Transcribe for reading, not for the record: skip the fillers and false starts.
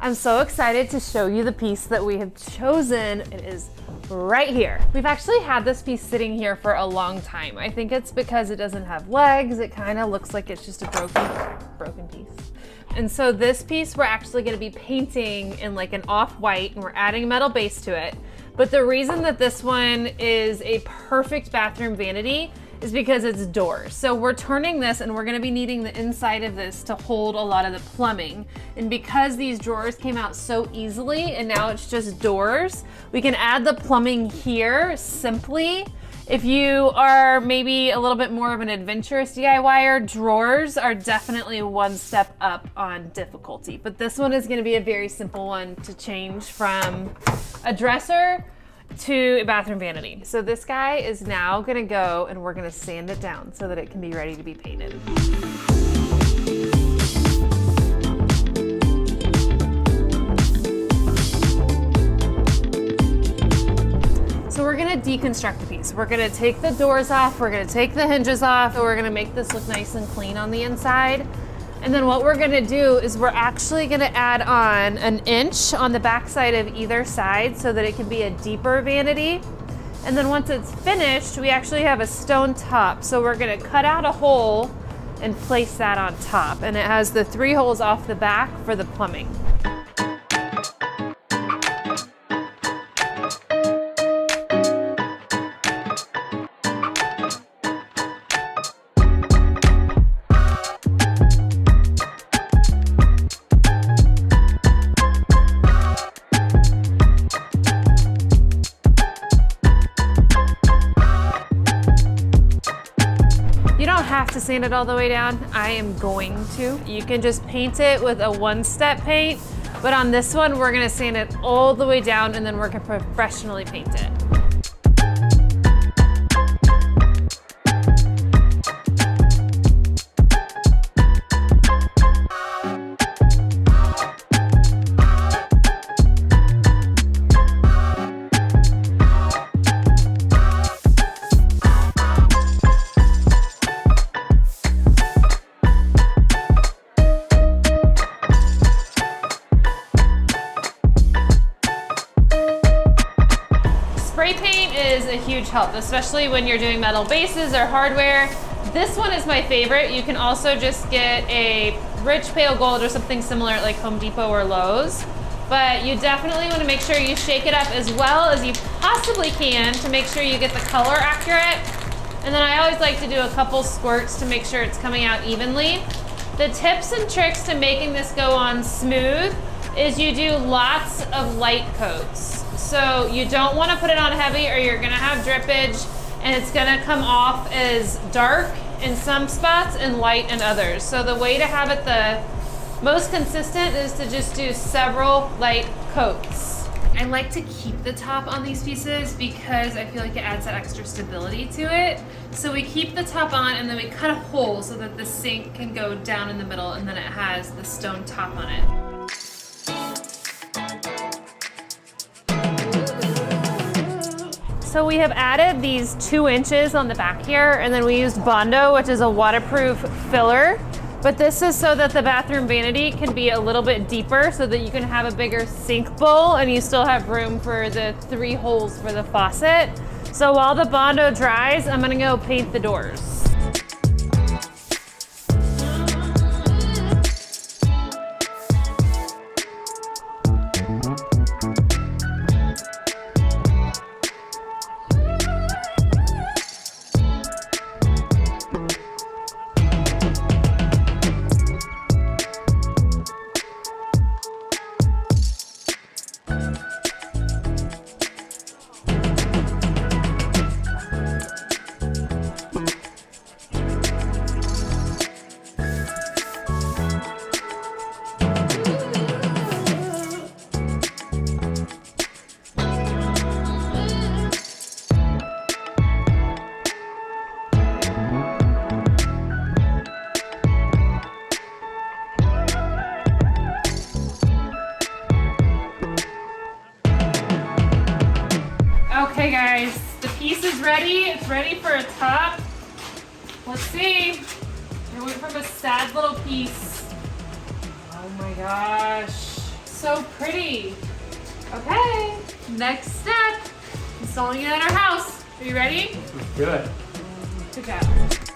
I'm so excited to show you the piece that we have chosen. It is right here. We've actually had this piece sitting here for a long time. I think it's because it doesn't have legs. It kind of looks like it's just a broken piece. And so this piece we're actually going to be painting in like an off-white, and we're adding a metal base to it. But the reason that this one is a perfect bathroom vanity is because it's doors. So we're turning this and we're gonna be needing the inside of this to hold a lot of the plumbing. And because these drawers came out so easily and now it's just doors, we can add the plumbing here simply. If you are maybe a little bit more of an adventurous DIYer, drawers are definitely one step up on difficulty. But this one is gonna be a very simple one to change from a dresser to a bathroom vanity. So this guy is now gonna go and we're gonna sand it down so that it can be ready to be painted. So we're gonna deconstruct the piece. We're gonna take the doors off, we're gonna take the hinges off, and we're gonna make this look nice and clean on the inside. And then what we're gonna do is we're actually gonna add on an inch on the back side of either side so that it can be a deeper vanity. And then once it's finished, we actually have a stone top. So we're gonna cut out a hole and place that on top. And it has the 3 holes off the back for the plumbing. Have to sand it all the way down. I am going to. You can just paint it with a one-step paint, but on this one, we're gonna sand it all the way down and then we're gonna professionally paint it. Spray paint is a huge help, especially when you're doing metal bases or hardware. This one is my favorite. You can also just get a rich pale gold or something similar at like Home Depot or Lowe's. But you definitely want to make sure you shake it up as well as you possibly can to make sure you get the color accurate. And then I always like to do a couple squirts to make sure it's coming out evenly. The tips and tricks to making this go on smooth is you do lots of light coats. So you don't want to put it on heavy or you're gonna have drippage and it's gonna come off as dark in some spots and light in others. So the way to have it the most consistent is to just do several light coats. I like to keep the top on these pieces because I feel like it adds that extra stability to it. So we keep the top on and then we cut a hole so that the sink can go down in the middle and then it has the stone top on it. So we have added these 2 inches on the back here, and then we used Bondo, which is a waterproof filler. But this is so that the bathroom vanity can be a little bit deeper so that you can have a bigger sink bowl and you still have room for the 3 holes for the faucet. So while the Bondo dries, I'm gonna go paint the doors. Okay guys, the piece is ready. It's ready for a top. Let's see. I went from a sad little piece. Oh my gosh. so pretty. Okay, next step, installing it at our house. Are you ready? Let's do it. Good job.